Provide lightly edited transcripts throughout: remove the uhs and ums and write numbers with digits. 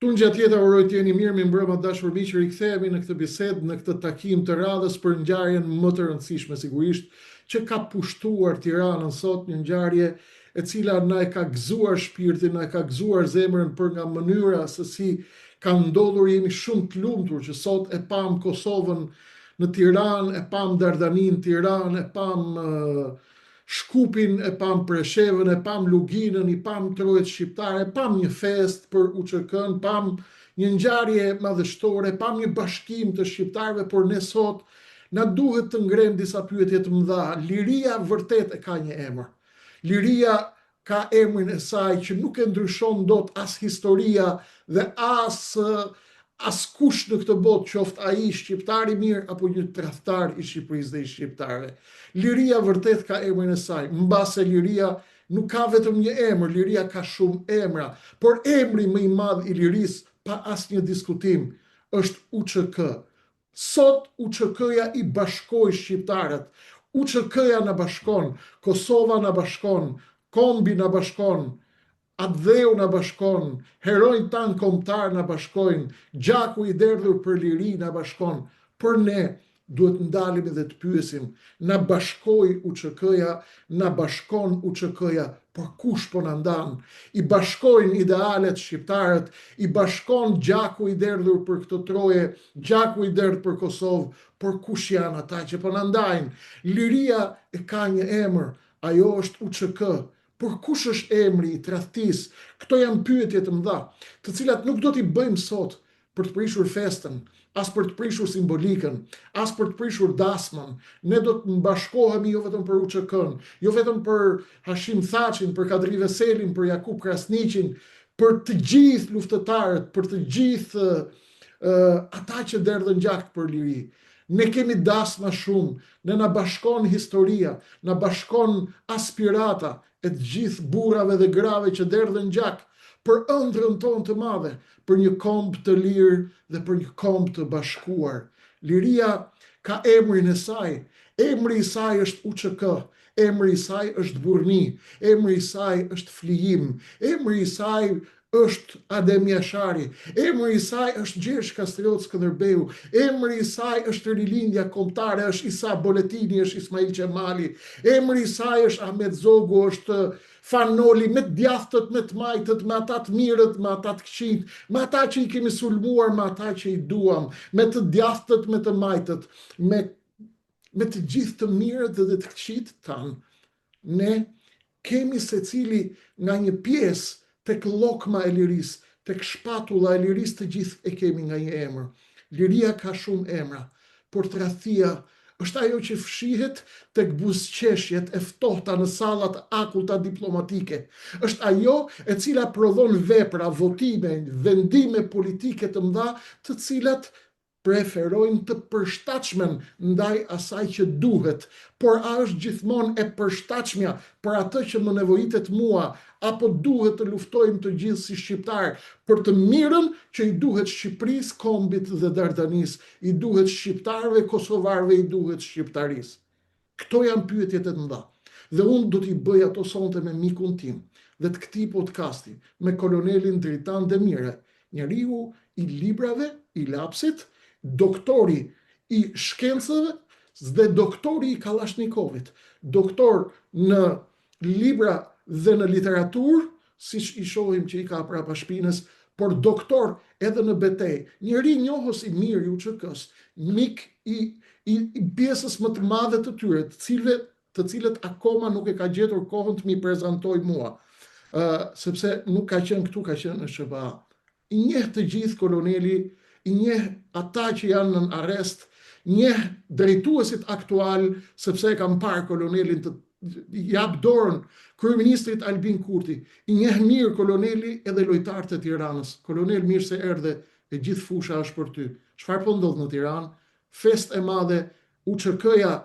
Tunë gjatë tjetër uroj të jeni mirë, mi mbrëma dashur miq, rikthehemi në këtë bisedë, në këtë takim të radhës për ngjarjen më të rëndësishme sigurisht, që ka pushtuar Tiranën sot, një ngjarje e cila na e ka gëzuar shpirtin, na e ka gëzuar zemrën për nga mënyra se si ka ndodhur. Jemi shumë të lumtur që sot e pam Kosovën në Tiranë, e pam Dardanin në Tiranë, e pam Shkupin, e pam Preshevën, e pam Luginën, i pam trojet shqiptare, pam një fest për UÇK-n, pam një ngjarje madhështore, pam një bashkim të shqiptarëve, por ne sot na duhet të ngrem disa pyetje të mëdha. Liria vërtet e ka një emër. Liria ka emrin e saj që nuk e ndryshon dot as historia dhe as kush në këtë botë, qoftë ai shqiptar i mirë apo një tradhtar i Shqipërisë dhe i shqiptarëve. Liria vërtet ka emrin e saj, mbase liria nuk ka vetëm një emër, liria ka shumë emra, por emri më i madh i lirisë pa asnjë diskutim është UÇK. Sot UÇK-ja i bashkoi shqiptarët, UÇK-ja na bashkon, Kosova na bashkon, Kombi na bashkon, Atdheu na bashkon, herojnë tanë kombëtar na bashkojnë, gjaku i derdhur për liri na bashkon. Por ne duhet ndalim dhe të pyesim, na bashkoi UÇK-ja, na bashkon UÇK-ja, por kush po na ndan? I bashkojnë idealet shqiptarët, i bashkon gjaku i derdhur për këtë troje, gjaku i derdhur për Kosovë, por kush janë ata që po na ndajnë? Liria e ka një emër, ajo është UÇK. Por kush është emri i tradhtisë? Këto janë pyetje të mëdha, të cilat nuk do t'i bëjmë sot për të prishur festën, as për të prishur simbolikën, as për të prishur dasmën. Ne do të bashkohemi jo vetëm për UÇK-n, jo vetëm për Hashim Thaçin, për Kadri Veselin, për Jakub Krasniqin, për të gjithë luftëtarët, për të gjithë ata që derdhën gjak për liri. Ne kemi dasma shumë, ne na bashkon historia, na bashkon aspirata e të gjithë burrave dhe grave që derdhën gjak për ëndrrën tonë të madhe, për një kombë të lirë dhe për një kombë të bashkuar. Liria ka emrin e saj, emri i saj është UÇK, emri i saj është burrni, emri i saj është flijim, emri i saj është Adem Jashari, emri i saj është Gjergj Kastrioti Skënderbeu, emri i saj është rilindja kombëtare, është Isa Boletini, është Ismail Qemali, emri i saj është Ahmet Zogu, është Fanoli, me të djathtët, me të majtët, me ata të mirët, me ata të këqijt, me ata që i kemi sulmuar, me ata që i duam, me të djathtët, me të majtët, me të gjithë të mirët dhe të këqijt tanë. Ne kemi secili nga një pjesë tek llokma e lirisë, tek shpatulla e lirisë, të gjithë e kemi nga një emër. Liria ka shumë emra, por tradhtia është ajo që fshihet tek buzëqeshjet e ftohta në sallat akulta diplomatike. Është ajo e cila prodhon vepra, votime, vendime politike të mëdha, të cilat preferojnë të përshtatshmen ndaj asaj që duhet, por a është gjithmonë e përshtatshmja për atë që më nevojitet mua, apo duhet të luftojmë të gjithë si shqiptar për të mirën që i duhet Shqipërisë, Kombit dhe Dardanisë, i duhet shqiptarëve, kosovarëve, i duhet shqiptarisë? Këto janë pyetjet e mëdha. Dhe unë do t'i bëj ato sonte me mikun tim dhe të këtij podcasti, me kolonelin Dritan Demire, njeriu i librave, i lapsit, doktori i shkencave dhe doktori i Kalashnikovit, doktor në libra dhe në literaturë, siç i shohim që i ka prapa shpinës, por doktor edhe në betejë, njeri njohës i mirë i UÇK-s, mik i pjesës më të madhe të tyre, të cilët akoma nuk e ka gjetur kohën të mi prezantoj mua, sepse nuk ka qenë këtu, ka qenë në SBA. I njeh të gjithë koloneli, i njeh ata që janë në arrest, njeh drejtuesit aktual, sepse e kam parë kolonelin të jap dorën kryeministrit Albin Kurti, i njeh mirë koloneli edhe lojtarët e Tiranës. Kolonel, mirë se erdhe, e gjithë fusha është për ty. Çfarë po ndodh në Tiranë? Fest e madhe, UÇK-ja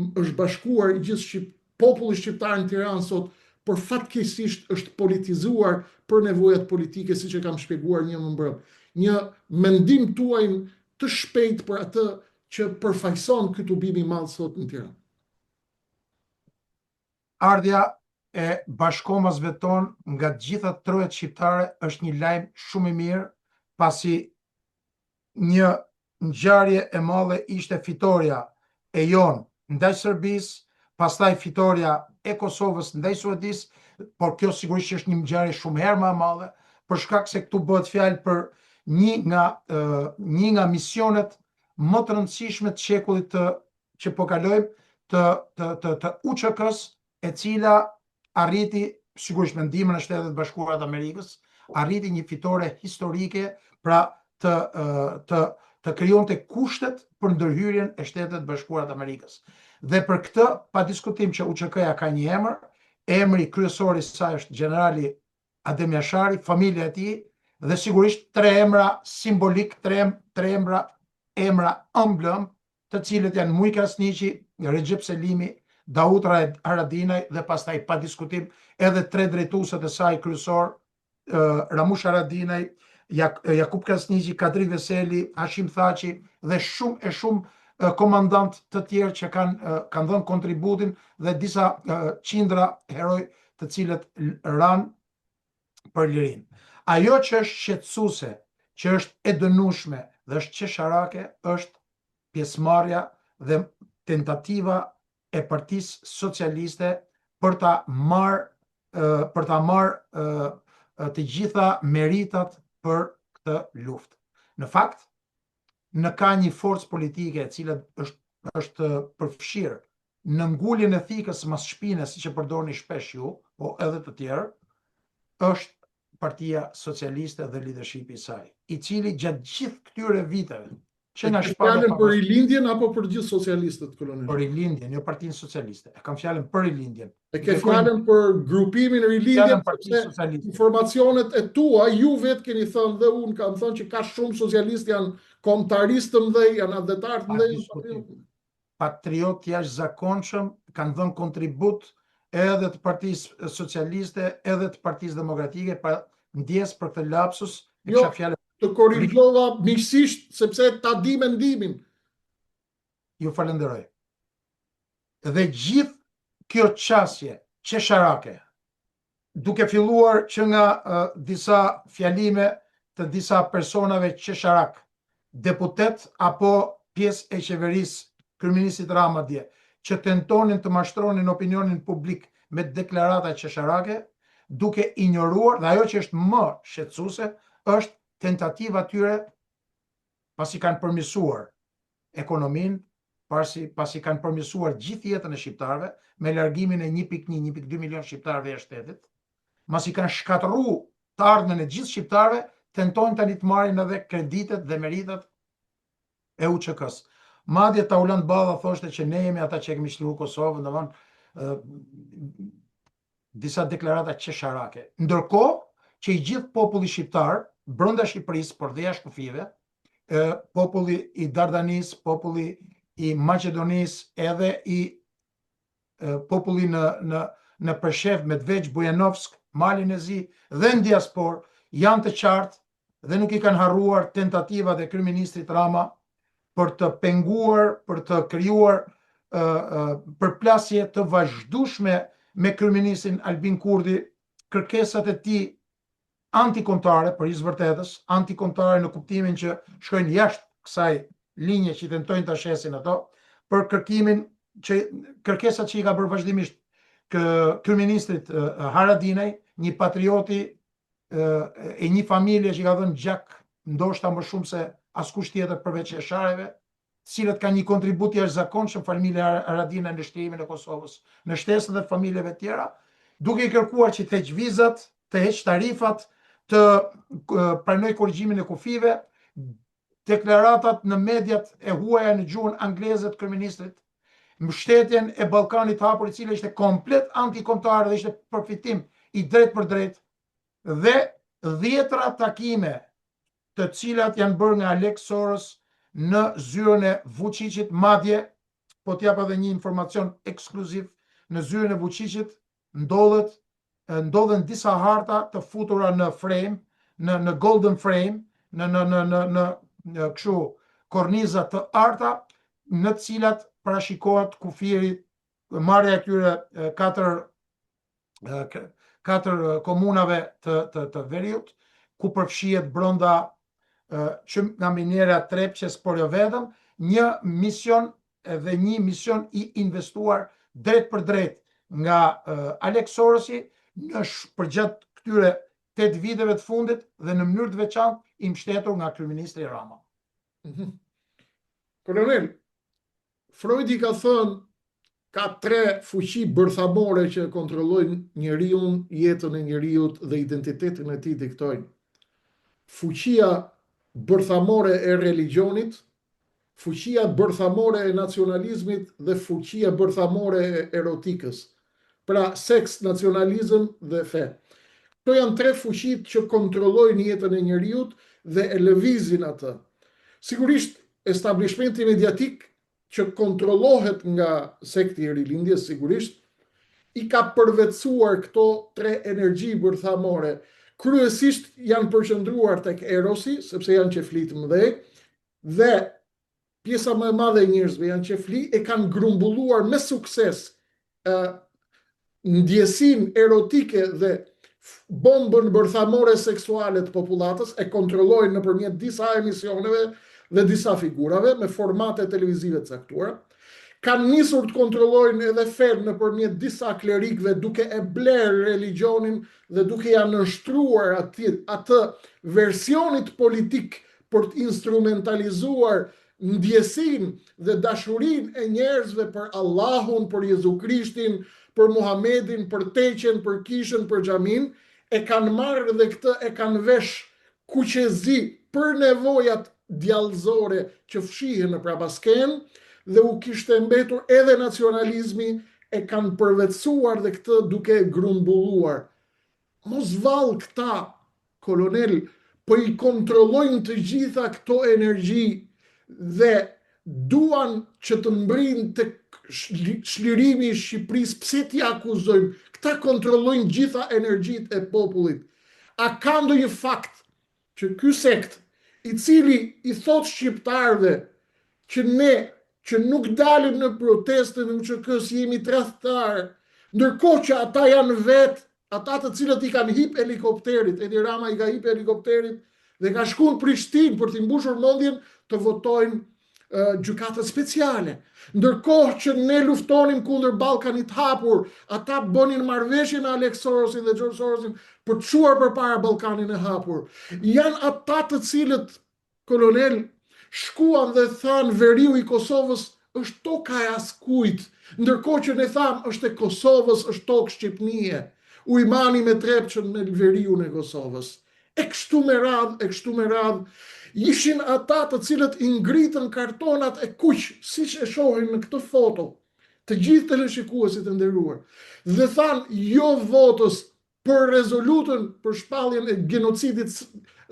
është bashkuar, i gjithë populli shqiptar në Tiranë sot, por fatkeqësisht është politizuar për nevojat politike, siç e kam shpjeguar një më mbrëm. Një mendim tuaj të shpejt për atë që përfaqëson ky tubim i madh sot në Tiranë. Ardhja e bashkomësve tonë nga të gjitha trojet shqiptare është një lajm shumë i mirë pasi një ngjarje e madhe ishte fitoria e jon ndaj Serbisë, pastaj fitoria e Kosovës ndaj Suedisë, por kjo sigurisht është një ngjarje shumë herë më e madhe, për shkak se këtu bëhet fjalë për një nga misionet më të rëndësishme të shekullit që po kalojmë të UÇK-s, e cila arriti, sigurisht me ndihmën e Shtetit Bashkuar të Amerikës, arriti një fitore historike, pra të krijonte kushtet për ndërhyrjen e Shtetit Bashkuar të Amerikës. Dhe për këtë, pa diskutim që UÇK-ja ka një emër, emri kryesor i saj është generali Adem Jashari, familja e tij, dhe sigurisht tre emra simbolik, tre emra emblem, të cilët janë Mujk Krasniqi, Recep Selimi, Davut Haradinaj dhe pastaj pa diskutim edhe tre drejtuesit e saj kryesor, Ramush Haradinaj, Jakub Krasniqi, Kadri Veseli, Hashim Thaçi dhe shumë komandant të tjerë që kanë dhënë kontributin dhe disa qindra heroj të cilët ranë për lirinë. Ajo që është shqetësuese, që është e dënueshme dhe është qesharake, është pjesëmarrja dhe tentativa e Partisë Socialiste për ta marrë të gjitha meritat për këtë luftë. Në fakt, në ka një forcë politike e cila është përfshirë në nguljen e thikës mas shpine, siç e përdorni shpesh ju, po edhe të tjerë, është Partia Socialiste dhe leadershipi i saj, i cili gjatë gjithë këtyre viteve që nga shpallën për rilindjen apo për gjithë socialistët kolonel? Për rilindjen, jo Partinë Socialiste. E kam fjalën për rilindjen. E ke fjalën për grupimin rilindjen, sepse informacionet e tua ju vetë keni thënë dhe unë kam thënë që ka shumë socialistë janë kombëtaristë të mëdhej, janë adhetarë të mëdhej. Patriotë jashtëzakonshëm kanë dhënë kontribut edhe të Partisë Socialiste, edhe të Partisë Demokratike, pa ndjes për këtë lapsus, e kisha fjalën të korrigjova miqësisht sepse ta di mendimin. Ju falenderoj. Dhe gjithë kjo qasje qesharake, duke filluar që nga disa fjalime të disa personave qesharak, deputet apo pjesë e qeverisë, kryeministit Rama dje, që tentonin të mashtronin opinionin publik me deklarata qesharake, duke ignoruar, dhe ajo që është më shqetësuese, është tentativa tyre, pasi kanë përmirësuar ekonominë, pasi kanë përmirësuar gjithë jetën e shqiptarëve, me largimin e 1.1-1.2 milion shqiptarëve e shtetit, pasi kanë shkatërruar të ardhmen e gjithë shqiptarëve, tentojnë tani të marrin edhe kreditet dhe meritat e UÇK-s. Madje Taulant Balla thoshte që ne jemi ata që kemi shtruar Kosovën, domthonë disa deklarata qesharake. Ndërkohë që i gjithë populli shqiptar brenda Shqipërisë, por dhe jashtë kufive, populli i Dardanis, populli i Maqedonisë, edhe i populli në Preshevë, Medveç, Bujanovsk, Malin e Zi dhe në diaspor janë të qartë dhe nuk i kanë harruar tentativat e kryeministrit Rama për të penguar, për të krijuar përplasje të vazhdueshme me kryeministrin Albin Kurdi, kërkesat e tij antikombëtare, për hir vërtetës, antikombëtare në kuptimin që shkojnë jashtë kësaj linje që tentojnë ta shesin ato, për kërkesat që i ka bërë vazhdimisht kryeministrit Haradinaj, një patrioti e një familje që ka dhënë gjak ndoshta më shumë se askush tjetër përveç Jashareve, cilët kanë një kontribut jashtëzakonshëm familja Haradinaj në shtrimin e Kosovës, në shtesën dhe familjeve tjera, duke i kërkuar që të heq vizat, të heq tarifat, të pranoj korrigjimin e kufive, deklaratat në mediat e huaja në gjuhën angleze të kryeministrit, mbështetjen e Ballkanit të hapur, i cili ishte komplet antikombëtar dhe ishte përfitim i drejt për drejt, dhe 10 takime të cilat janë bërë nga Alex Soros në zyrën e Vučićit, madje po t'jap edhe një informacion ekskluziv, në zyrën e Vučićit ndodhen disa harta të futura në frame, në golden frame, në kështu korniza të arta, në të cilat parashikohet kufiri, marrja e këtyre 4 komunave të Veriut, ku përfshihet brenda që nga minera Trepçes, por jo vetëm, një mision dhe një mision i investuar drejt për drejt nga Alex Sorosi përgjatë këtyre 8 viteve të fundit dhe në mënyrë të veçantë i mbështetur nga kryeministri Rama. Kolonel, Freudi ka thënë ka 3 fuqi bërthamore që kontrollojnë njeriun, jetën e njeriut dhe identitetin e tij diktojnë. Fuqia bërthamore e religionit, fuqia bërthamore e nacionalizmit dhe fuqia bërthamore e erotikës. Pra seks, nacionalizëm dhe fe. Këto janë 3 fuqit që kontrollojnë jetën e njeriut dhe e lëvizin atë. Sigurisht, establishmenti mediatik që kontrollohet nga sekti i rilindjes, sigurisht, i ka përvetësuar këto 3 energji bërthamore. Kryesisht janë përqendruar tek erosi, sepse janë qefli të mëdhej, dhe pjesa më e madhe e njerëzve janë qefli, e kanë grumbulluar me sukses ndjesin erotike dhe bombën bërthamore seksuale të popullatës, e kontrollojnë nëpërmjet disa emisioneve dhe disa figurave me formate televizive të caktuara. Kanë nisur të kontrollojnë edhe fen nëpërmjet disa klerikëve duke e bler religionin dhe duke ja nështruar atë versionit politik për të instrumentalizuar ndjesin dhe dashurin e njerëzve për Allahun, për Jezu Krishtin, për Muhamedin, për teqen, për kishën, për xhamin, e kanë marrë dhe këtë e kanë vesh kuqezi për nevojat djallëzore që fshihen në prapasken, dhe u kishte mbetur edhe nacionalizmi, e kanë përvetësuar dhe këtë duke grumbulluar. Mos vallë këta, kolonel, po i kontrollojnë të gjitha këto energji dhe duan që të mbrin të shlirimi i Shqipërisë. Pse t'i akuzojmë? Këta kontrollojnë gjitha energjit e popullit. A ka ndonjë fakt që ky sekt, i cili i thot shqiptarëve që ne që nuk dalim në proteste në UÇK jemi tradhtar, ndërkohë që ata janë vetë, ata të cilët i kanë hip helikopterit, Edi Rama i ka hip helikopterit dhe ka shkuar në Prishtinë për t'i mbushur mendjen të votojnë gjykatët speciale. Ndërkohë që ne luftonim kundër Ballkanit hapur, ata bënin marrëveshje me Alex Sorosin dhe George Sorosin për të çuar përpara Ballkanin e hapur. Janë ata të cilët, kolonel, shkuan dhe thanë veriu i Kosovës është toka e askujt, ndërkohë që ne thamë është e Kosovës, është tokë shqipnie. Ujmani me Trepçën me veriun e Kosovës. E kështu me radhë, ishin ata të cilët i ngritën kartonat e kuq, siç e shohin në këtë foto, të gjithë teleshikuesit e nderuar, dhe thanë jo votës për rezolutën për shpalljen e genocidit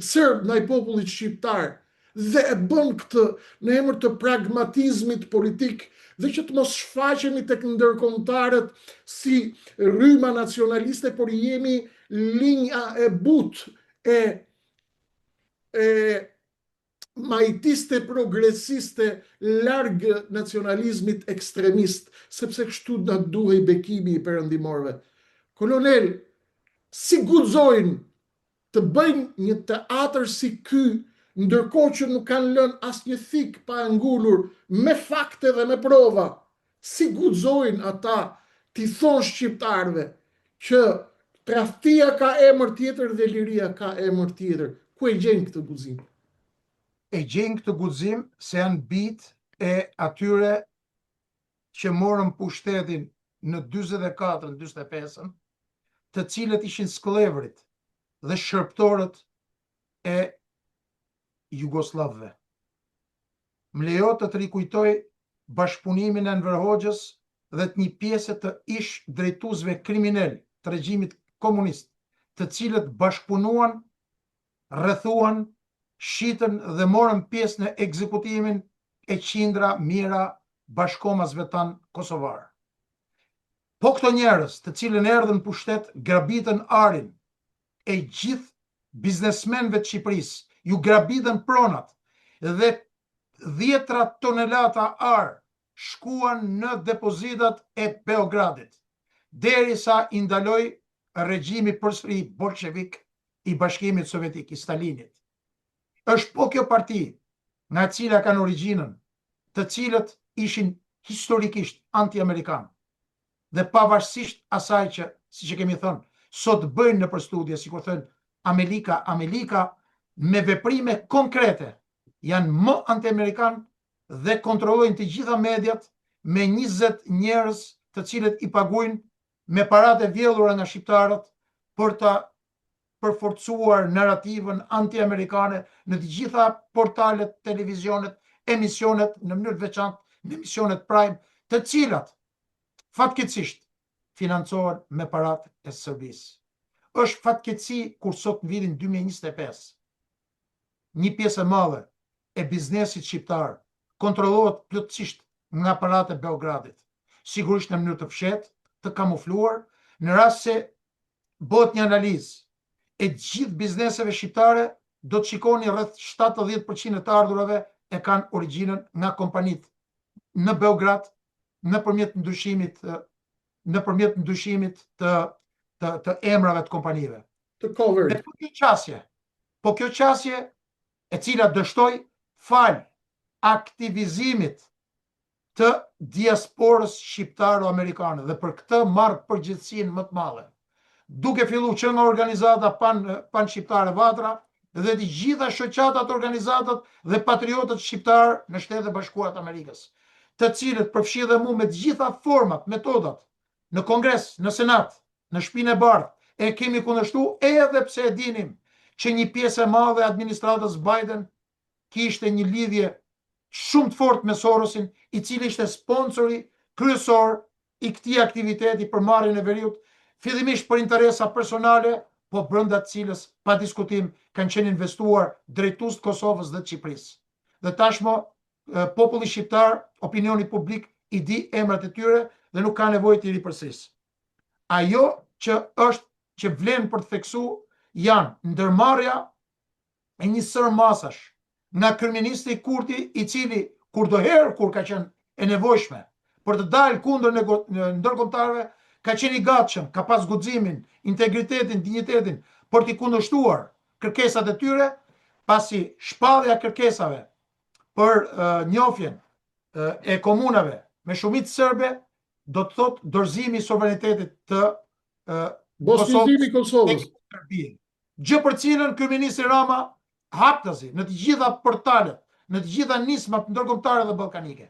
serb ndaj popullit shqiptar, dhe e bën këtë në emër të pragmatizmit politik dhe që të mos shfaqemi tek ndërkombëtarët si rryma nacionaliste, por jemi linja e butë e majtiste progresiste larg nacionalizmit ekstremist, sepse kështu na duhej bekimi i perëndimorëve. Kolonel, si guxojnë të bëjnë një teatër si ky, ndërkohë që nuk kanë lënë asnjë thik pa ngulur me fakte dhe me prova? Si guxojnë ata t'i thonë shqiptarëve që tradhtia ka emër tjetër dhe liria ka emër tjetër? Ku e gjejnë këtë guxim? E gjejnë këtë guxim se janë bitë e atyre që morën pushtetin në 44-45, të cilët ishin skllevrit dhe shërptorët e Jugoslavëve. Më lejo të rikujtoj bashkëpunimin e Enver Hoxhës dhe të një pjesë të ish drejtuesve kriminal të regjimit komunist, të cilët bashkëpunuan, rrethuan, shitën dhe morën pjesë në ekzekutimin e qindra mira bashkomasve tanë kosovar. Po këto njerëz të cilën erdhën pushtet grabitën arin e gjithë biznesmenëve të Shqipërisë, ju grabitën pronat dhe 10 tonelata ar shkuan në depozitat e Beogradit, derisa i ndaloi regjimi përsëri bolshevik i Bashkimit Sovjetik i Stalinit. është po kjo parti nga cila kanë origjinën, të cilët ishin historikisht anti-amerikan. Dhe pavarësisht asaj që, siç e kemi thënë, sot bëjnë nëpër studie, sikur thënë Amerika me veprime konkrete janë më anti-amerikan dhe kontrollojnë të gjitha mediat me 20 njerëz të cilët i paguajnë me paratë e vjedhura nga shqiptarët për ta përforcuar narrativën anti-amerikane në të gjitha portalet, televizionet, emisionet, në mënyrë të veçantë në emisionet prime, të cilat fatkeqësisht financohen me paratë e Serbisë. Është fatkeqësi kur sot në vitin 2025 një pjesë e madhe e biznesit shqiptar kontrollohet plotësisht nga paratë e Beogradit, sigurisht në mënyrë të fshehtë, të kamufluar, në rast se bëhet një analizë e gjithë bizneseve shqiptare, do të shikoni rreth 70% të ardhurave e kanë origjinën nga kompanitë në Beograd nëpërmjet ndryshimit të emrave të kompanive. Të covered. Po kjo qasje e cila dështoi fal aktivizimit të diasporës shqiptaro-amerikane dhe për këtë marrë përgjegjësinë më të madhe. Duke filluar që nga organizata pan shqiptare Vatra dhe të gjitha shoqatat, organizatat dhe patriotët shqiptar në Shtetet e Bashkuara të Amerikës, të cilët përfshi dhe mu me të gjitha format, metodat, në Kongres, në Senat, në Shtëpinë e Bardhë, e kemi kundërshtuar edhe pse e dinim që një pjesë e madhe e administratës Biden kishte një lidhje shumë të fortë me Sorosin, i cili ishte sponsori kryesor i këtij aktiviteti për marrjen e veriut, fillimisht për interesa personale, po brenda të cilës pa diskutim kanë qenë investuar drejtues të Kosovës dhe të Shqipërisë. Dhe tashmë populli shqiptar, opinioni publik i di emrat e tyre dhe nuk ka nevojë të i ripërsisë. Ajo që vlen për të theksuar janë ndërmarrja e një sër masash nga kryeministri Kurti, i cili kurdoherë kur ka qenë e nevojshme për të dalë kundër ndërkombëtarëve, ka qenë i gatshëm, ka pas guximin, integritetin, dinjitetin për t'i kundërshtuar kërkesat e tyre, pasi shpallja e kërkesave për njohjen e komunave me shumicë serbe do të thotë dorëzimi i sovranitetit të bosnjëzimi i Kosovës. Gjë për cilën kryeministri Rama haptazi në të gjitha portalet, në të gjitha nismat ndërkombëtare dhe ballkanike.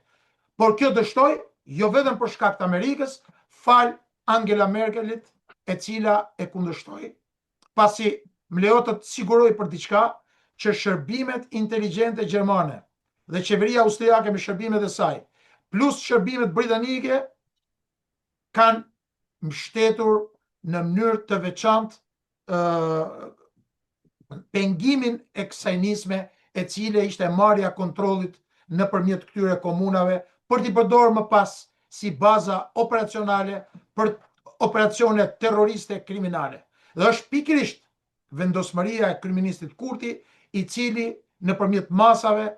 Por kjo dështoi jo vetëm për shkak të Amerikës, fal Angela Merkelit, e cila e kundërshtoi, pasi më lejo të siguroj për diçka që shërbimet inteligjente gjermane dhe qeveria austriake me shërbimet e saj, plus shërbimet britanike, kanë mbështetur në mënyrë të veçantë pengimin e kësaj nisme, e cila ishte marrja kontrollit nëpërmjet këtyre komunave për t'i përdorur më pas si baza operacionale për operacione terroriste kriminale. Dhe është pikërisht vendosmëria e kryeministit Kurti, i cili nëpërmjet masave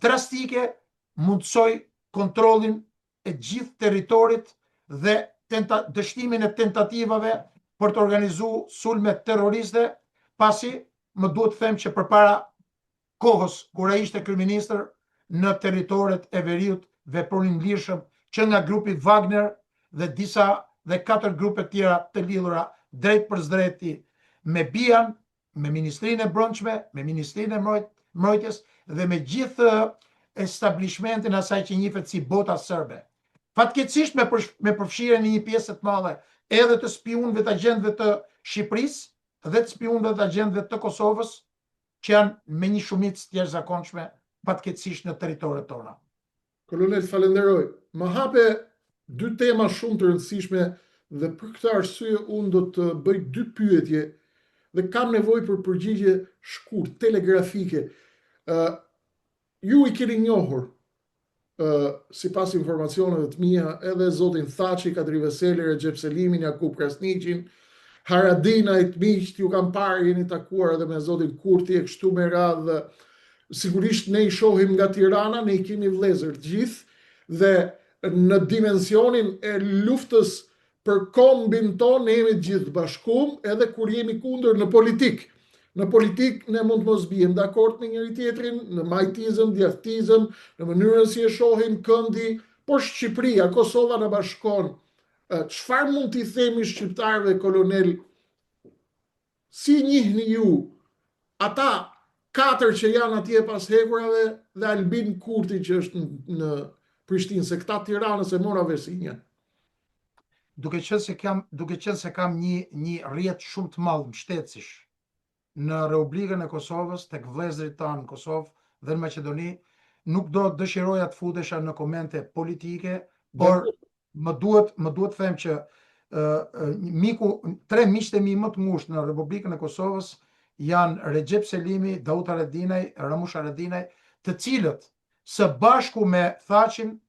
drastike mundsoi kontrollin e gjithë territorit dhe dështimin e tentativave për të organizuar sulme terroriste, pasi më duhet të them që përpara kohës kur ai ishte kryeministër, në territoret e veriut vepronin lirshëm që nga grupi Wagner dhe 4 grupe tjera të lidhura drejt për drejti me BIA-n, me Ministrinë e Brendshme, me Ministrinë e Mbrojtjes dhe me gjithë establishmentin asaj që njihet si bota serbe. Fatkeqësisht me përfshirjen e një pjesë të madhe edhe të spionëve të agjentëve të Shqipërisë dhe të spionëve të agjentëve të Kosovës, që janë me një shumicë të jashtëzakonshme fatkeqësisht në territoret tona. Kolonel, falenderoj. Më hape 2 tema shumë të rëndësishme dhe për këtë arsye unë do të bëj 2 pyetje dhe kam nevojë për përgjigje shkurt, telegrafike. Ju i keni njohur, sipas informacioneve të mia, edhe zotin Thaçi, Kadri Veseli, Recep Selimin, Jakub Krasniqin, Haradinajt, miqt, ju kam parë, jeni takuar edhe me zotin Kurti e kështu me radhë. Sigurisht ne i shohim nga Tirana, ne i kemi vëllezër të gjithë dhe në dimensionin e luftës për kombin ton ne jemi të gjithë bashkum edhe kur jemi kundër në politik. Në politik ne mund të mos bijem dakord me njëri tjetrin, në majtizëm, djathtizëm, në mënyrën si e shohim këndi, por Shqipëria, Kosova në bashkon. Çfarë mund t'i themi shqiptarëve, kolonel, si njihni ju ata 4 që janë atje pas hekurave dhe Albin Kurti që është në Prishtinë, se këta Tiranës e mora vesinja. Duke qenë se kam një rrjet shumë të madh mbështetësish në Republikën e Kosovës, tek vëllezërit tanë në Kosovë dhe në Maqedoni, nuk do të dëshiroja të futesha në komente politike, por më duhet them që tre miqtë e mi më të ngushtë në Republikën e Kosovës janë Recep Selimi, Davut Haradinaj, Ramush Haradinaj, të cilët së bashku me Thaçin,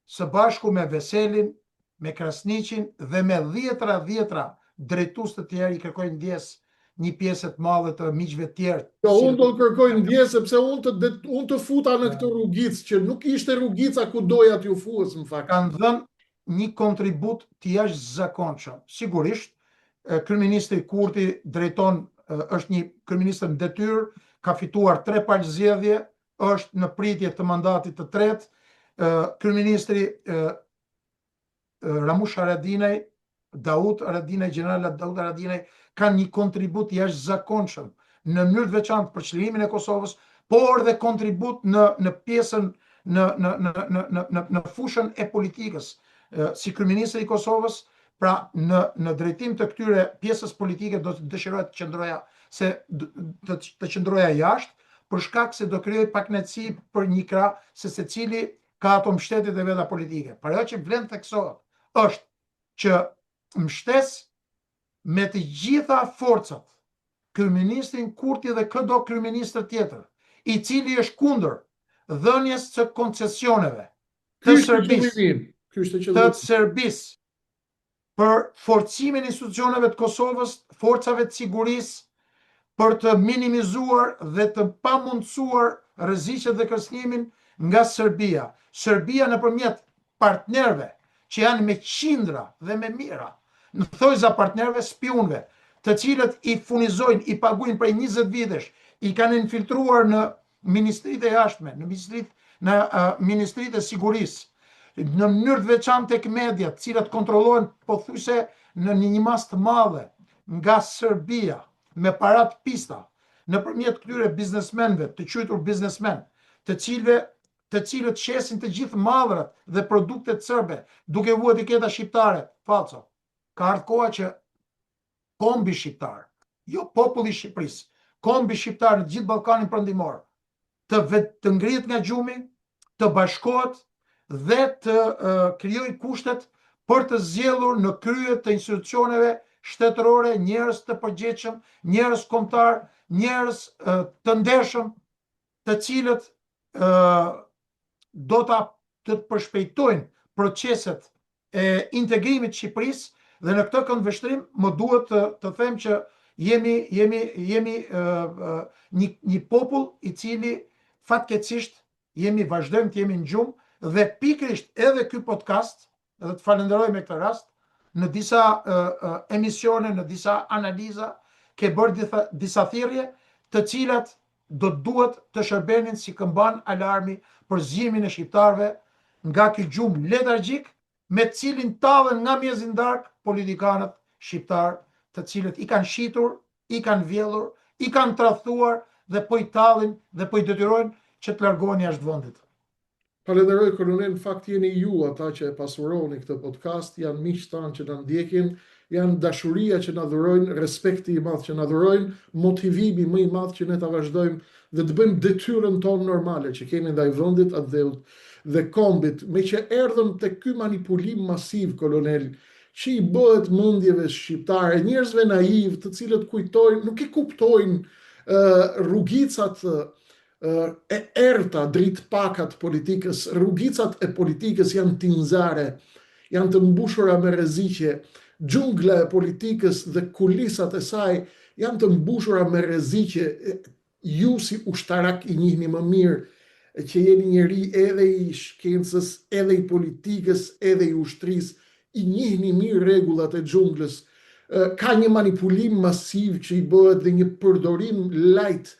së bashku me Veselin, me Krasniqin dhe me dhjetra drejtues të tjerë i kërkojnë ndjes një pjesë të madhe të miqve të tjerë. Jo, unë do të kërkoj ndjes sepse unë të futa në këtë rrugicë që nuk ishte rrugica ku doja t'ju fues në fakt. Kanë dhënë një kontribut të jashtëzakonshëm. Sigurisht, kryeministri Kurti drejton, është një kryeministër në detyrë, ka fituar 3 palë zgjedhje, është në pritje të mandatit të tretë. Kryeministri Ramush Haradinaj, Davut Haradinaj, general Davut Haradinaj, kanë një kontribut jashtëzakonshëm në mënyrë të veçantë për çlimin e Kosovës, por dhe kontribut në pjesën në fushën e politikës. Si kryeministri i Kosovës, pra në drejtim të këtyre pjesës politike do të dëshiroja të qëndroja jashtë, për shkak se do krijoj pakënaqësi për një krah se secili ka ato mbështetjet e veta politike. Por ajo që vlen theksohet është që mbështes me të gjitha forcat kryeministrin Kurti dhe çdo kryeministër tjetër, i cili është kundër dhënies së koncesioneve të Serbisë për forcimin e institucioneve të Kosovës, forcave të sigurisë, për të minimizuar dhe të pamundsuar rreziqet dhe kërcënimin nga Serbia. Serbia nëpërmjet partnerëve që janë me qindra dhe me mijëra, në thojza partnerëve spionëve, të cilët i furnizojnë, i paguajnë prej 20 vitesh, i kanë infiltruar në ministritë e jashtme, në ministritë e sigurisë, në mënyrë të veçantë tek mediat, të cilat kontrollohen pothuajse në një mas të madhe nga Serbia, me parat pista, nëpërmjet këtyre biznesmenëve, të quajtur biznesmen, të cilët shesin të gjithë madhrat dhe produktet serbe, duke vu etiketa shqiptare, falso. Ka ardhur koha që kombi shqiptar, jo populli i Shqipërisë, kombi shqiptar në gjithë Ballkanin Perëndimor, të ngrihet nga gjumi, të bashkohet dhe të krijojë kushtet për të zgjedhur në krye të institucioneve shtetërore njerëz të përgjegjshëm, njerëz kombëtar, njerëz të ndershëm, të cilët do të përshpejtojnë proceset e integrimit të Shqipërisë. Dhe në këtë këndvështrim më duhet të them që jemi një popull i cili fatkeqësisht vazhdojmë të jemi në gjumë dhe pikërisht edhe ky podcast, dhe të falenderoj me këtë rast, në disa emisione, në disa analiza, ke bërë disa thirrje të cilat do duhet të shërbenin si këmban alarmi për zgjimin e shqiptarëve nga ky gjumë letargjik me të cilin tallen nga mjezi darkë politikanët shqiptar, të cilët i kanë shitur, i kanë vjedhur, i kanë tradhtuar dhe po i tallin dhe po i detyrojnë që të largohen jashtë vendit. Falenderoj kolonel, në fakt jeni ju ata që e pasuroni këtë podcast, janë miqtë tanë që na ndjekin, janë dashuria që na dhurojnë, respekti i madh që na dhurojnë, motivimi më i madh që ne ta vazhdojmë dhe të bëjmë detyrën tonë normale që kemi ndaj vendit dhe kombit, me që erdhëm tek ky manipulim masiv, kolonel, që i bëhet mendjeve shqiptare, njerëzve naiv, të cilët kujtojnë, nuk i kuptojnë rrugicat e errta, dritpakat politikës. Rrugicat e politikës janë tinzare, janë të mbushura me rreziqe. Xhungla e politikës dhe kulisat e saj janë të mbushura me rreziqe. Ju si ushtarak i njihni më mirë që jeni njeri edhe i shkencës, edhe i politikës, edhe i ushtrisë, i njihni mirë rregullat e xhunglës. ka një manipulim masiv që i bëhet dhe një përdorim lajt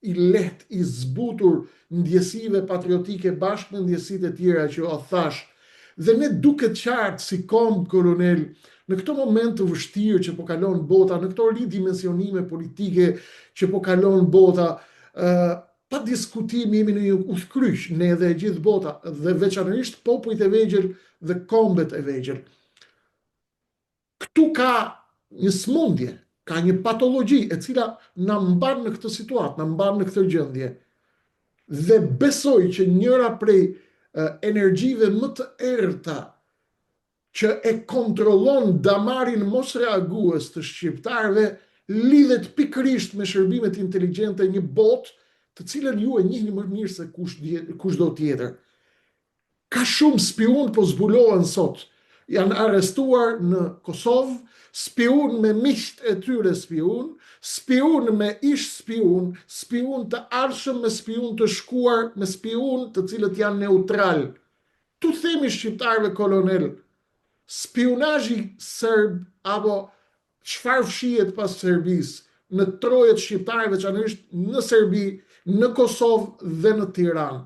i lehtë, i zbutur ndjesive patriotike bashkë me ndjesitë e tjera që o thash. Dhe ne duket qartë si kombë, kolonel, në këto moment të vështirë që po kalon bota, në këto ridimensionime politike që po kalon bota, pa diskutim jemi në një udhkryq, ne dhe e gjithë bota, dhe veçanërisht popujt e vegjël dhe kombet e vegjël. Këtu ka një smundje, ka një patologji e cila na mban në këtë situatë, na mban në këtë gjendje. Dhe besoj që njëra prej energjive më të errta që e kontrollon damarin mos reagues të shqiptarëve lidhet pikërisht me shërbimet inteligjente një botë të cilën ju e njihni më mirë se kushdo tjetër. Ka shumë spiun po zbulohen sot. Janë arrestuar në Kosovë, spiun me miqt e tyre spiun me ish spiun të ardhshëm me spiun të shkuar, me spiun të cilët janë neutral. Tu themi shqiptarëve, kolonel, spionazhi serb apo çfarë fshihet pas Serbisë në trojet shqiptare, veçanërisht në Serbi, në Kosovë dhe në Tiranë,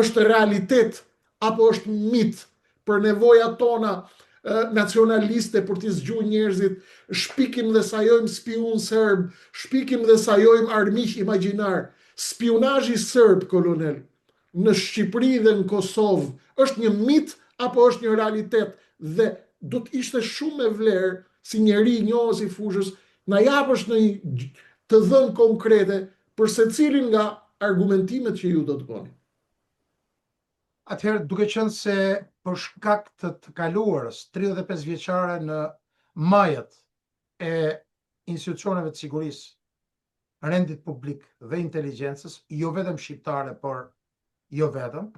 është realitet apo është mit për nevojat tona nacionaliste për t'i zgjuar njerëzit, shpikim dhe sajojmë spiun serb, shpikim dhe sajojmë armiq imagjinar. Spionazhi serb, kolonel, në Shqipëri dhe në Kosovë është një mit apo është një realitet, dhe do të ishte shumë me vlerë si njeri njohës i fushës na japësh në të dhënë konkrete për secilin nga argumentimet që ju do të bëni. Atëherë, duke qenë se për shkak të kaluarës 35 vjeçare në majat e institucioneve të sigurisë, rendit publik dhe inteligjencës, jo vetëm shqiptare, por jo vetëm,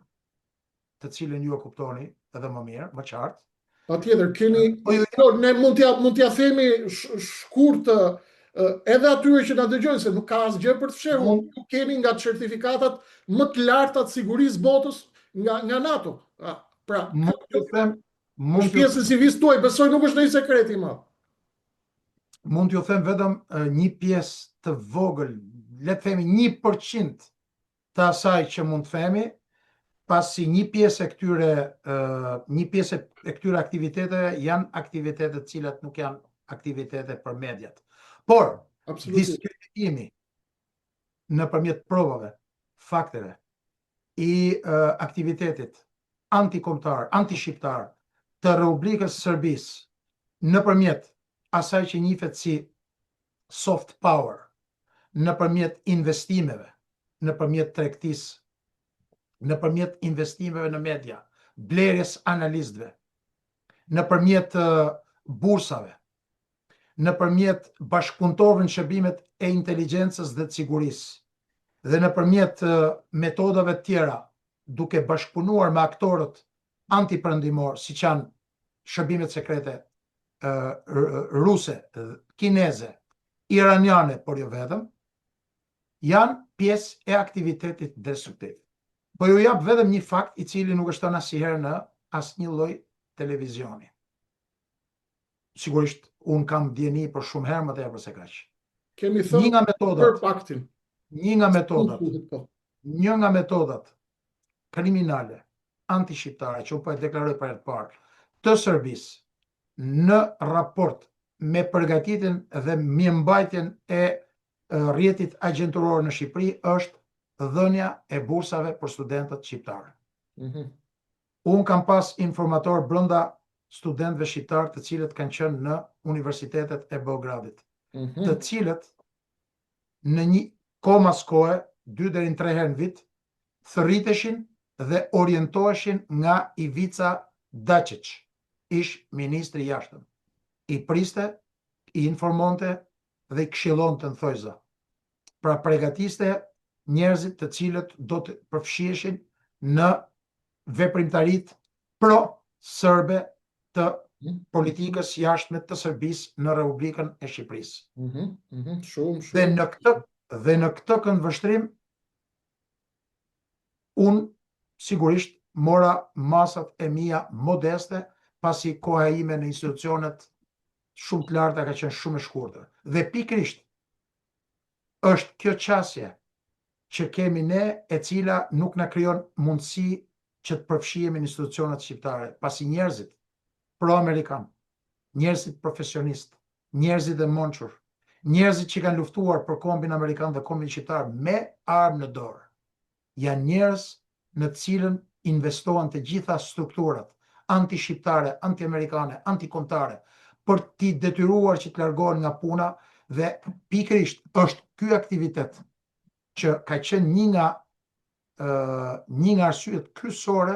të cilën ju e kuptoni edhe më mirë, më qartë. Patjetër, ne mund t'ja themi shkurt edhe atyre që na dëgjojnë se nuk ka asgjë për të fshehur. Ju keni nga certifikatat më të larta të sigurisë botës nga NATO. Pra, është pjesë e CV-së tuaj, besoj nuk është ndonjë sekret i madh. Mund t'ju them vetëm një pjesë të vogël, le të themi 1% të asaj që mund të themi, pasi një pjesë e këtyre aktiviteteve janë aktivitete të cilat nuk janë aktivitete për mediat. Por, diskreditimi nëpërmjet provave, fakteve i aktivitetit antikombëtar, antishqiptar të Republikës së Serbisë nëpërmjet asaj që njihet si soft power, nëpërmjet investimeve, nëpërmjet tregtisë, nëpërmjet investimeve në media, blerjes analistëve, nëpërmjet bursave, nëpërmjet bashkëpunëtorëve në shërbimet e inteligjencës dhe të sigurisë, dhe nëpërmjet metodave të tjera, duke bashkëpunuar me aktorët antiperëndimor, siç janë shërbimet sekrete ruse, kineze, iraniane, por jo vetëm, janë pjesë e aktivitetit destruktiv. Po ju jap vetëm një fakt i cili nuk është thënë asnjëherë në asnjë lloj televizioni. Sigurisht, unë kam dieni për shumë herë më tepër se kaq. Kemi thënë për faktin. Një nga metodat kriminale, antishqiptare, që unë po e deklaroj për herë të parë, të Serbisë në raport me përgatitjen dhe mirëmbajtjen e rrjetit agjenturor në Shqipëri është dhënia e bursave për studentët shqiptarë. Unë kam pas informator brenda studentëve shqiptarë të cilët kanë qenë në universitetet e Beogradit, të cilët në një kohë mas kohe, 2 deri në 3 herë në vit, thërriteshin dhe orientoheshin nga Ivica Dačić, ish ministri i jashtëm. I priste, i informonte dhe i këshillonte në thojza. Pra përgatiste njerëzit të cilët do të përfshiheshin në veprimtaritë pro-serbe të politikës jashtme të Serbisë në Republikën e Shqipërisë. Dhe në këtë këndvështrim, unë sigurisht mora masat e mia modeste, pasi koha ime në institucionet shumë të larta, ka qenë shumë e shkurtër. Dhe pikërisht është kjo qasje që kemi ne, e cila nuk na krijon mundësi që të përfshihemi në institucionet shqiptare, pasi njerëzit pro-amerikan, njerëzit profesionist, njerëzit e mençur, njerëzit që kanë luftuar për kombin amerikan dhe kombin shqiptar me armë në dorë, janë njerëz në të cilën investohen të gjitha strukturat anti-shqiptare, anti-amerikane, anti-kombëtare, për t'i detyruar që të largohen nga puna, dhe pikërisht është ky aktivitet që ka qenë një nga arsyet kryesore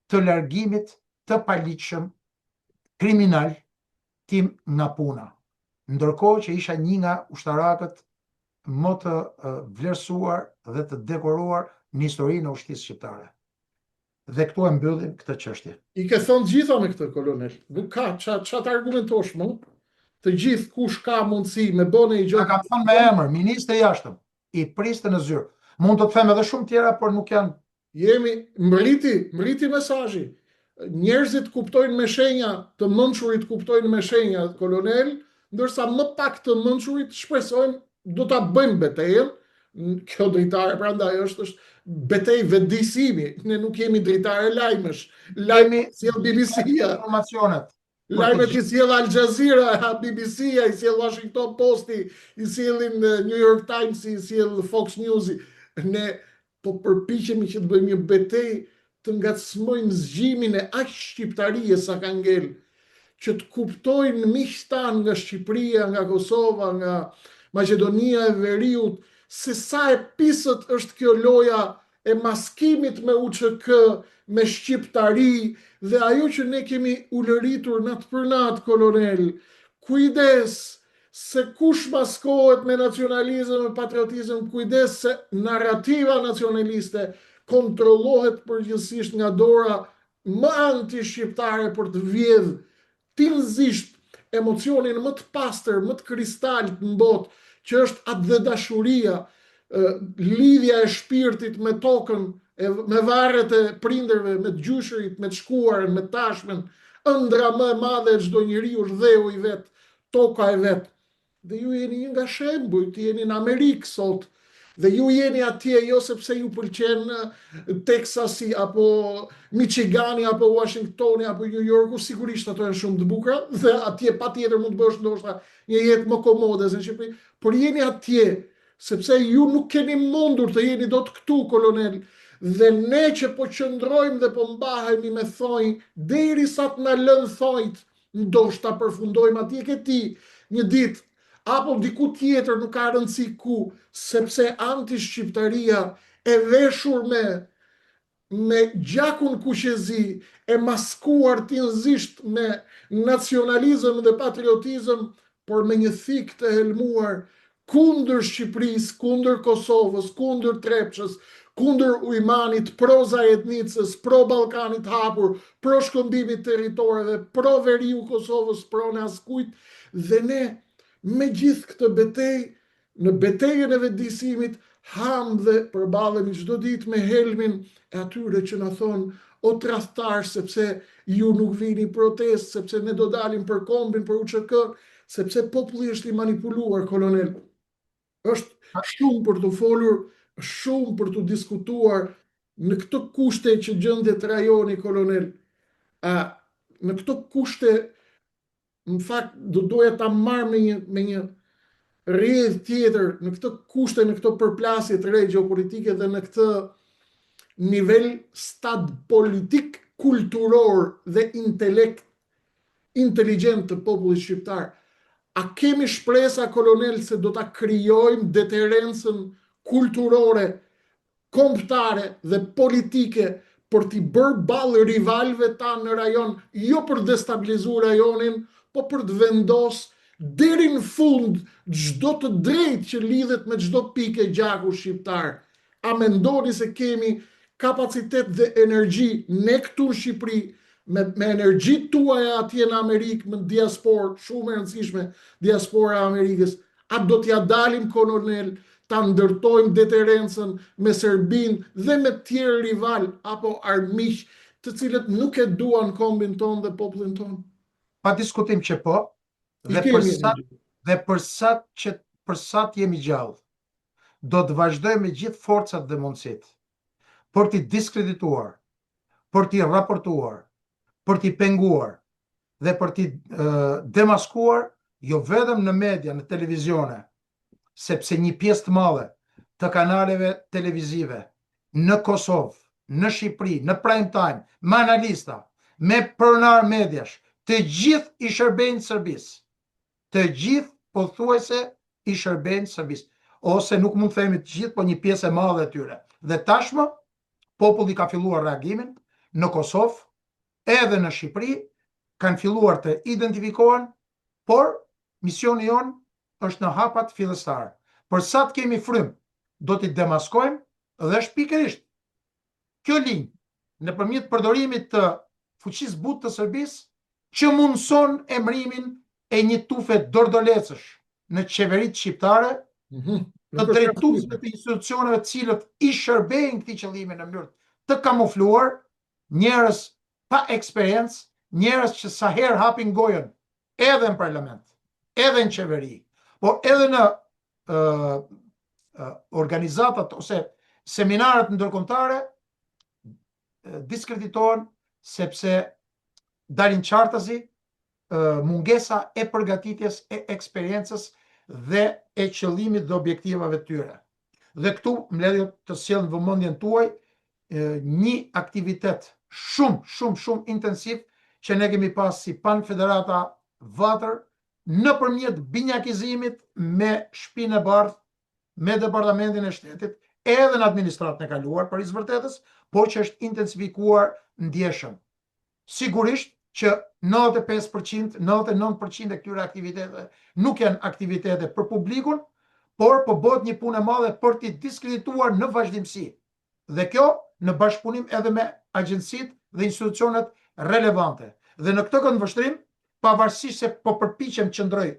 të largimit të paligjshëm kriminal tim nga puna. Ndërkohë që isha një nga ushtarakët më të vlerësuar dhe të dekoruar në historinë e ushtrisë shqiptare. Dhe këtu e mbyllim këtë çështje. I ke thënë gjitha me këtë, kolonel. Nuk ka çfarë argumentosh më. Të gjithë kush ka mundësi me bënë i gjë. Kam thënë me emër, ministri i jashtëm, i priste në zyrë. Mund të them edhe shumë tjera, por nuk janë. Mbriti mesazhi. Njerëzit kuptojnë me shenja, të mençurit kuptojnë me shenja, kolonel, ndërsa më pak të mençurit shpresojnë do ta bëjmë betejën. Kjo dritare prandaj është betejë vetëdijsimi. Ne nuk jemi dritare lajmesh. Lajmi sjell BBC-ja. Informacionet. Lajmet i sjell Al Jazeera, BBC-ja, i sjell Washington Posti, i sjellin New York Times, i sjell Fox News. Ne po përpiqemi që të bëjmë një betejë të ngacmojmë zgjimin e aq shqiptarie sa ka ngel, që të kuptojnë miqtë tanë nga Shqipëria, nga Kosova, nga Maqedonia e Veriut, se sa e pisët është kjo loja e maskimit me UÇK, me shqiptari, dhe ajo që ne kemi ulëritur natë për natë, kolonel, kujdes se kush maskohet me nacionalizëm e patriotizëm, kujdes se narrativa nacionaliste kontrollohet përgjithsisht nga dora më anti-shqiptare për të vjedhë tinëzisht emocionin më të pastër, më të kristalt në botë, që është atë dhe dashuria, lidhja e shpirtit me tokën, me varret e prindërve, me të gjyshërit, me të shkuarën, me tashmen, ëndra më e madhe e çdo njeriu është dheu i vet, toka e vet. Dhe ju jeni një nga shembujt, jeni në Amerikë sot, dhe ju jeni atje jo sepse ju pëlqen Texasi, apo Michigani, apo Washingtoni, apo New Yorku, sigurisht ato janë shumë të bukura, dhe atje patjetër mund të bësh ndoshta një jetë më komode se në Shqipëri, por jeni atje sepse ju nuk keni mundur të jeni dot këtu, kolonel, dhe ne që po qëndrojmë dhe po mbahemi me thonjë, derisa të na lënë thonjt, ndoshta përfundojmë atje ke ti një ditë, apo diku tjetër, nuk ka rëndësi ku, sepse anti-shqiptaria e veshur me gjakun kuqezi, e maskuar tinëzisht me nacionalizëm dhe patriotizëm, por me një thik të helmuar kundër Shqipërisë, kundër Kosovës, kundër Trepçës, kundër Ujmanit, pro Zajetnicës, pro Ballkanit hapur, pro shkëmbimit territoreve, pro veriu Kosovës, pro në askujt, dhe ne me gjithë këtë betejë, në betejën e vetëdijsimit, ham dhe përballemi çdo ditë me helmin e atyre që na thonë o tradhtar, sepse ju nuk vini protest, sepse ne do dalim për kombin, për UÇK, sepse populli është i manipuluar, kolonel. Është shumë për të folur, shumë për të diskutuar në këto kushte që gjendet rajoni, kolonel. Në këto kushte, në fakt, doja ta marr me një rrjedhë tjetër, në këto kushte, në këto përplasje të re gjeopolitike dhe në këtë nivel stad politik, kulturor dhe inteligjent të popullit shqiptar. A kemi shpresa, kolonel, se do ta krijojmë deterencën kulturore, kombëtare dhe politike për t'i bërë ballë rivalëve tanë në rajon, jo për destabilizuar rajonin, po për të vendosur deri në fund çdo të drejtë që lidhet me çdo pikë gjaku shqiptar. A mendoni se kemi kapacitet dhe energji ne këtu në Shqipëri, me energjit tuaja atje në Amerikë, me diasporë shumë e rëndësishme, diaspora e Amerikës, a do t'ja dalim, kolonel, ta ndërtojmë deterencën me Serbinë dhe me tjerë rival apo armiq të cilët nuk e duan kombin ton dhe popullin ton? Pa diskutim që po, Dhe për sa të jemi gjallë, do të vazhdojmë me gjithë forcat dhe mundësitë për t'i diskredituar, për t'i raportuar, për t'i penguar dhe për t'i demaskuar, jo vetëm në media, në televizione, sepse një pjesë të madhe të kanaleve televizive në Kosovë, në Shqipëri, në prime time, me analista, me pronar mediash, të gjithë i shërbejnë Serbisë. Të gjithë pothuajse i shërbejnë Serbisë. Ose nuk mund të themi të gjithë, po një pjesë e madhe e tyre. Dhe tashmë, populli ka filluar reagimin në Kosovë, edhe në Shqipëri, kanë filluar të identifikohen, por misioni jonë është në hapat fillestar. Për sa të kemi frymë, do t'i demaskojmë dhe është pikërisht kjo linjë nëpërmjet përdorimit të fuqisë butë të Serbisë që mundson emërimin e një tufe dordolecësh në qeveritë shqiptare, të drejtuesve të institucioneve të cilët i shërbejnë këtij qëllimi në mënyrë të kamufluar, njerëz pa eksperiencë, njerëz që sa herë hapin gojën edhe në parlament, edhe në qeveri, por edhe në organizatat ose seminaret ndërkombëtare, diskreditohen sepse dalin qartazi mungesa e përgatitjes, e eksperiencës dhe e qëllimit dhe objektivave të tyre. Dhe këtu më ledhjo të sjell në vëmendjen tuaj një aktivitet shumë intensiv që ne kemi pas si Pan Federata Vatër nëpërmjet binjakizimit me Shtëpinë e Bardhë, me Departamentin e Shtetit, edhe në administratën e kaluar për vërtetës, por që është intensifikuar ndjeshëm. Sigurisht që 95%, 99% e këtyre aktiviteteve nuk janë aktivitete për publikun, por po bëhet një punë e madhe për t'i diskredituar në vazhdimsi. Dhe kjo në bashkëpunim edhe me agjencitë dhe institucionet relevante. Dhe në këtë këndvështrim, pavarësisht se po përpiqem qëndroj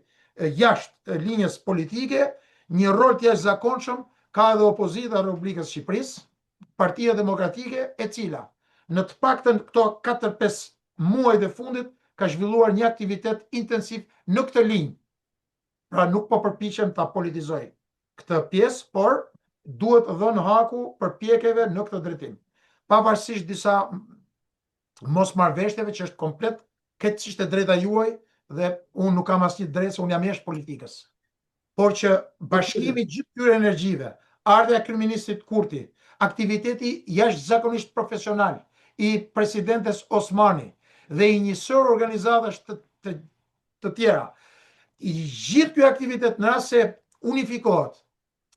jashtë linjës politike, një rol të jashtëzakonshëm ka edhe opozita e Republikës Shqipërisë, Partia Demokratike, e cila në të paktën këto 4-5 muajt e fundit ka zhvilluar një aktivitet intensiv në këtë linjë. Pra nuk po përpiqem ta politizoj këtë pjesë, por duhet dhënë haku përpjekjeve në këtë drejtim. Pavarësisht disa mosmarrveshjeve që është komplet keqësisht e drejta juaj dhe unë nuk kam asnjë drejtë se unë jam jashtë politikës. Por që bashkimi gjithë këtyre energjive, ardha e kryeministit Kurti, aktiviteti jashtëzakonisht profesional i presidentes Osmani dhe i njësor organizatash të tjera, i gjithë ky aktivitet në rast se unifikohet,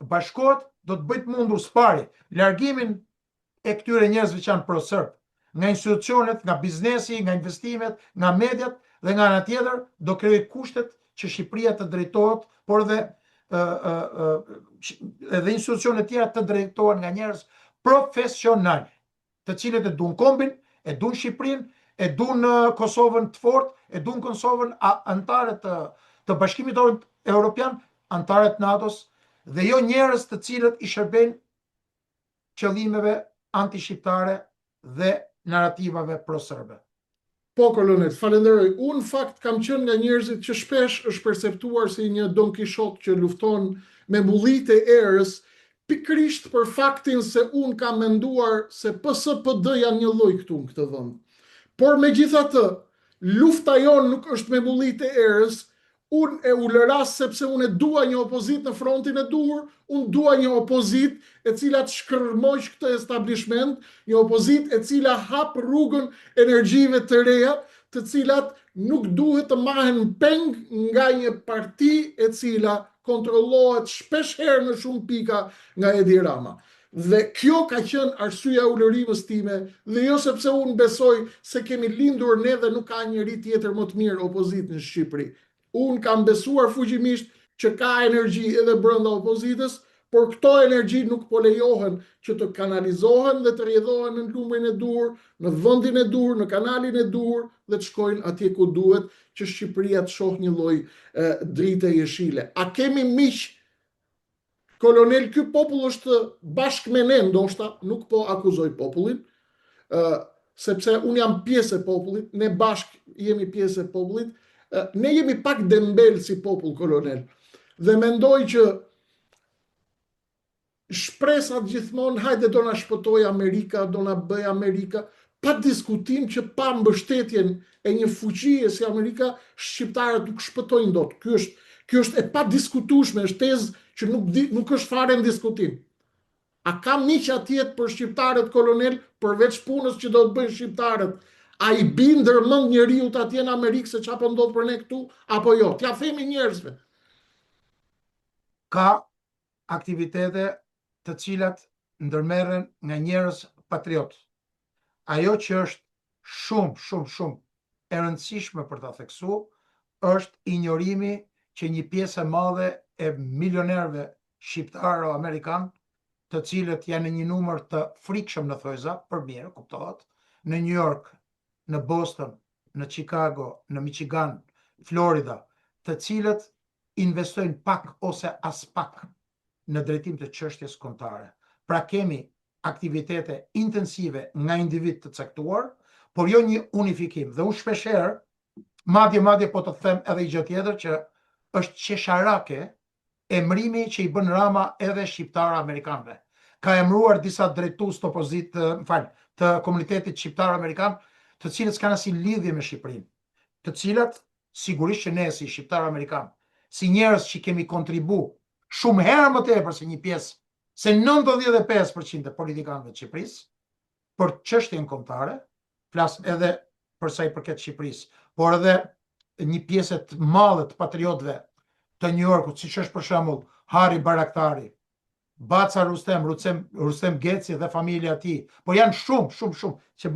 bashkohet, do të bëjë mundur spari largimin e këtyre njerëzve që janë pro-serb, nga institucionet, nga biznesi, nga investimet, nga mediat dhe nga ana tjetër do krijojë kushtet që Shqipëria të drejtohet, por edhe institucionet tjera të drejtohen nga njerëz profesional, të cilët e duan kombin, e duan Shqipërinë, e duan Kosovën të fortë, e duan Kosovën anëtare të Bashkimit Evropian, anëtare të NATO-s, dhe jo njerëz të cilët i shërbejnë qëllimeve antishqiptare dhe narrativave pro-serbe. Po, kolonet, falenderoj. Unë fakt kam qenë nga njerëzit që shpesh është perceptuar si një Don Kishot që lufton me mbullitë e erës, pikërisht për faktin se unë kam menduar se PSD janë një lloj këtu në këtë vend. Por megjithatë, lufta jonë nuk është me mbullitë e erës. Unë e ulëras sepse unë e dua një opozit në frontin e dur, unë dua një opozit e cila të shkërmoj këtë establishment, një opozit e cila hap rrugën energjive të reja, të cilat nuk duhet të mahen peng nga një parti e cila kontrollohet shpesh herë në shumë pika nga Edi Rama. Dhe kjo ka qenë arsyeja e ulërimës time, dhe jo sepse unë besoj se kemi lindur ne dhe nuk ka njëri tjetër më të mirë opozit në Shqipëri. Unë kam besuar fuqimisht që ka energji edhe brenda opozitës, por këto energji nuk po lejohen që të kanalizohen dhe të rrjedhohen në lumrin e dur, në vendin e dur, në kanalin e dur dhe të shkojnë atje ku duhet që Shqipëria të shohë një lloj drite jeshile. A kemi miq? Kolonel, ky popull është bashkë me ne, ndoshta nuk po akuzoj popullin, sepse unë jam pjesë e popullit, ne bashkë jemi pjesë e popullit. Ne jemi pak dembel si popull, kolonel, dhe mendoj që shpresat gjithmonë, hajde do na shpëtoj Amerika, do na bëj Amerika, pa diskutim që pa mbështetjen e një fuqie si Amerika, shqiptarët nuk shpëtojnë dot. Kjo është e pa diskutueshme, është tezë që nuk është fare në diskutim. A kam miq atje për shqiptarët, kolonel, përveç punës që do të bëjnë shqiptarët? A i bin ndërmend njeriu atje në Amerikë se çfarë po ndodh për ne këtu apo jo? T'ja themi njerëzve. Ka aktivitete të cilat ndërmerren nga njerëz patriot. Ajo që është shumë e rëndësishme për ta theksuar është injorimi që një pjesë e madhe e milionerëve shqiptarë o amerikan, të cilët janë një numër të frikshëm në thojza, për mirë, kuptohet, në New York, në Boston, në Chicago, në Michigan, Florida, të cilët investojnë pak ose as pak në drejtim të çështjes kombëtare. Pra kemi aktivitete intensive nga individ të caktuar, por jo një unifikim. Dhe unë shpeshherë, madje po të them edhe gjë tjetër që është qesharake emrimi që i bën Rama edhe shqiptar amerikanëve. Ka emruar disa drejtues të të komunitetit shqiptar amerikan, të cilët s'kan asnjë lidhje me Shqipërinë, të cilat sigurisht që ne si shqiptar amerikan, si njerëz që kemi kontribu shumë herë më tepër se një pjesë, se 95% e politikanëve të Shqipërisë për çështjen kombëtare, flas edhe për sa i përket Shqipërisë, por edhe një pjesë të madhe të patriotëve të New Yorkut, siç është për shembull Hari Baraktari, Baca Rustem Geci dhe familja e tij, por janë shumë që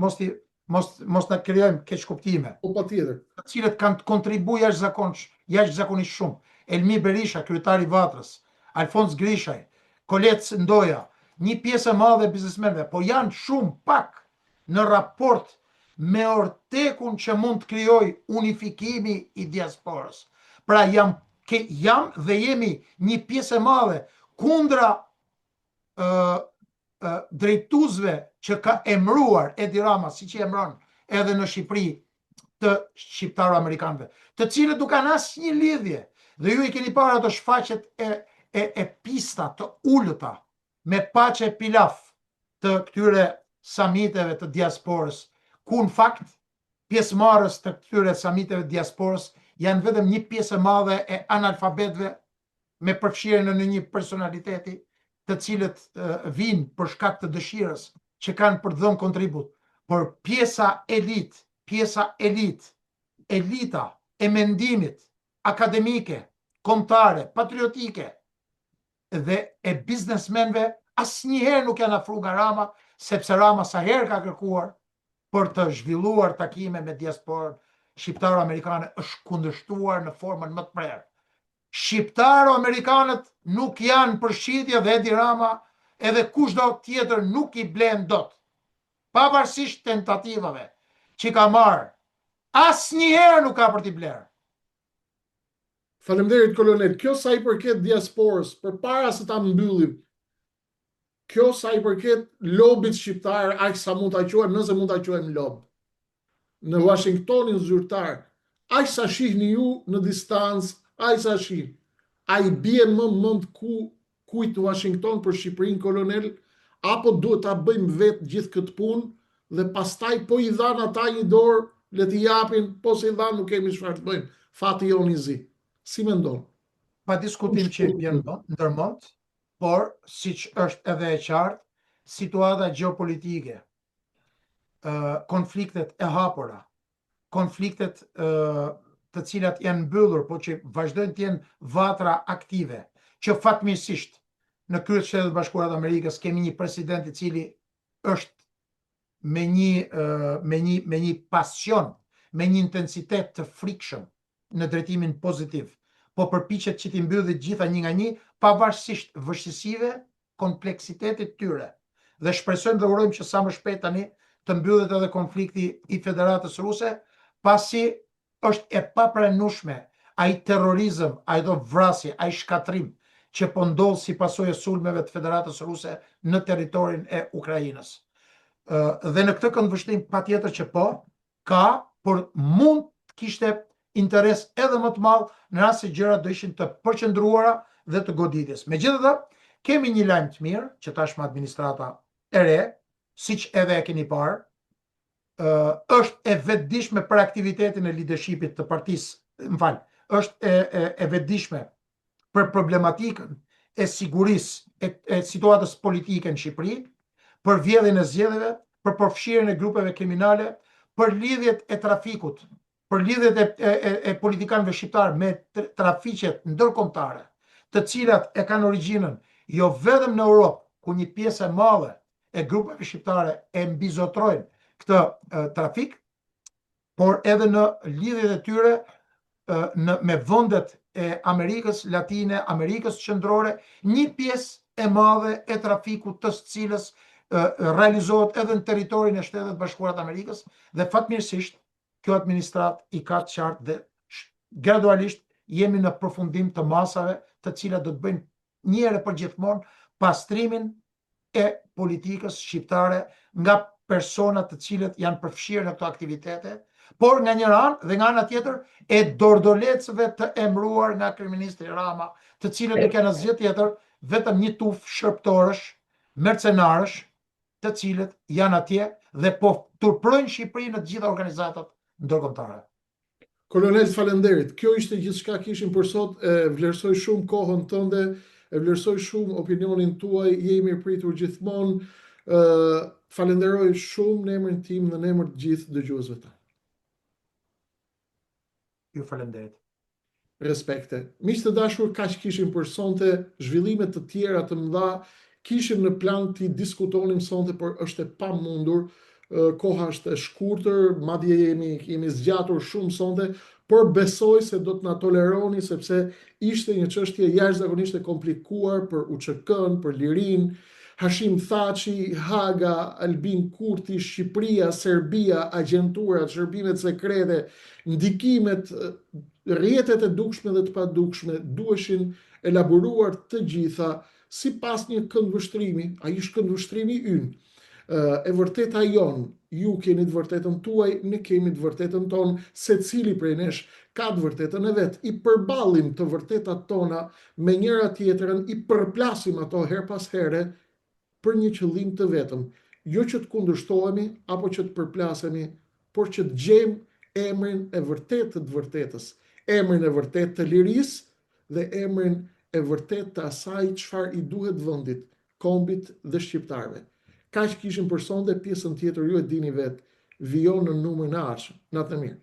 mos na krijojmë keq kuptime. Po patjetër. Të cilët kanë kontribuar jashtëzakonisht shumë. Elmi Berisha, kryetari i Vatrës, Alfons Grishaj, Kolet Ndoja, një pjesë e madhe e biznesmenëve, po janë shumë pak në raport me ortekun që mund të krijoj unifikimi i diasporës. Pra jam dhe jemi një pjesë e madhe kundra drejtuesve që ka emruar Edi Rama, si që emron edhe në Shqipëri të shqiptarë amerikanëve, të cilët nuk kanë asnjë lidhje. Dhe ju i keni parë ato shfaqjet e pista të ulëta me paçe pilaf të këtyre samiteve të diasporës, ku në fakt pjesëmarrës të këtyre samiteve të diasporës janë vetëm një pjesë e madhe e analfabetëve me përfshirjen në një personaliteti, të cilët vinë për shkak të dëshirës që kanë për të dhënë kontribut. Por pjesa elita e mendimit akademike, kombëtare, patriotike dhe e biznesmenve asnjëherë nuk janë afruar nga Rama, sepse Rama sa herë ka kërkuar për të zhvilluar takime me diasporën shqiptaro-amerikane, është kundërshtuar në formën më të prerë. Shqiptaro-amerikanët nuk janë përshqitje dhe Edi Rama edhe kushdo tjetër nuk i blen dot. Pavarësisht tentativave që ka marrë, asnjëherë nuk ka për t'i blerë. Faleminderit kolonel. Kjo sa i përket diasporës, përpara se ta mbyllim, kjo sa i përket lobit shqiptar, aq sa mund ta quajmë, nëse mund ta quajmë lob. Në Washingtonin zyrtar, aq sa shihni ju në distancë, aq sa shih. A i bie më mend kujt Washington për Shqipërinë, kolonel, apo duhet ta bëjmë vetë gjithë këtë punë dhe pastaj po i dhan ata një dorë, le t'i japin, po se i dhan nuk kemi çfarë të bëjmë. Fati jon i zi. Si mendon? Pa diskutim që vjen ndërmend, por siç është edhe e qartë, situata gjeopolitike, konfliktet e hapura, konfliktet të cilat janë mbyllur, po që vazhdojnë të jenë vatra aktive, që fatmirësisht në krye të Shtetet Bashkuara të Amerikës kemi një president i cili është me një pasion, me një intensitet të frikshëm në drejtimin pozitiv, po përpiqet që t'i mbyllë gjitha një nga një, pavarësisht vështirësive, kompleksitetit tyre. Dhe shpresojmë dhe urojmë që sa më shpejt tani të mbyllet edhe konflikti i Federatës Ruse, pasi është e papranueshme ai terrorizëm, ai vrasje, ai shkatrim që po ndodh si pasojë e sulmeve të Federatës Ruse në territorin e Ukrainës. Dhe në këtë këndvështrim patjetër që po, ka, por mund të kishte interes edhe më të madh në rast se gjërat do ishin të përqendruara dhe të goditjes. Megjithatë, kemi një lajm të mirë që tashmë administrata e re, siç edhe e keni parë, është e vetëdijshme për aktivitetin e leadershipit të partisë, është e vetëdijshme për problematikën e sigurisë e situatës politike në Shqipëri, për vjedhjen e zgjedhjeve, për përfshirjen e grupeve kriminale, për lidhjet e trafikut, për lidhjet e politikanëve shqiptar me trafiqet ndërkombëtare, të cilat e kanë origjinën jo vetëm në Europë, ku një pjesë e madhe e grupeve shqiptare e mbizotrojnë këtë trafik, por edhe në lidhjet e tyre me vendet e Amerikës Latine, Amerikës Qendrore, një pjesë e madhe e trafikut të cilës realizohet edhe në territorin e Shtetet Bashkuara të Amerikës, dhe fatmirësisht kjo administratë i ka të qartë dhe gradualisht jemi në përfundim të masave të cilat do të bëjnë një herë për gjithmonë pastrimin e politikës shqiptare nga personat të cilët janë përfshirë në këto aktivitete, por nga një anë dhe nga ana tjetër e dordolecëve të emëruar nga kryeministri Rama, të cilët nuk kanë asgjë tjetër vetëm një tufë shërptorësh, mercenarësh, të cilët janë atje dhe po turprojnë Shqipërinë në të gjitha organizatat ndërkombëtare. Kolonel, falenderit. Kjo ishte gjithçka kishim për sot. Vlerësoj shumë kohën tënde, vlerësoj shumë opinionin tuaj, je i mirëpritur gjithmonë. Falenderoj shumë në emrin tim dhe në emër të gjithë dëgjuesve të. Ju falenderit. Respekte. Miq të dashur, kaq kishim për sonte, zhvillime të tjera të mëdha kishim në plan të diskutonim sonte, por është e pamundur. Koha është e shkurtër, madje jemi zgjatur shumë sonte, por besoj se do të na toleroni sepse ishte një çështje jashtëzakonisht e komplikuar për UÇK-n, për Lirin, Hashim Thaçi, Haga, Albin Kurti, Shqipëria, Serbia, agjenturat, shërbimet sekrete, ndikimet, rrjetet e dukshme dhe të padukshme duheshin elaboruar të gjitha sipas një këndvështrimi. Ai është këndvështrimi ynë. E vërteta jon, ju keni të vërtetën tuaj, ne kemi të vërtetën tonë, secili prej nesh ka të vërtetën e vet. I përballim të vërtetat tona me njëra tjetrën, i përplasim ato her pas here për një qëllim të vetëm, jo që të kundërshtohemi apo që të përplasemi, por që të gjejmë emrin e vërtet të vërtetës, emrin e vërtet të lirisë dhe emrin e vërtet të asaj çfarë i duhet vendit, kombit dhe shqiptarëve. Kaq kishim për sonte, pjesën tjetër ju e dini vetë, vijon në numrin e ardhshëm. Natë mirë.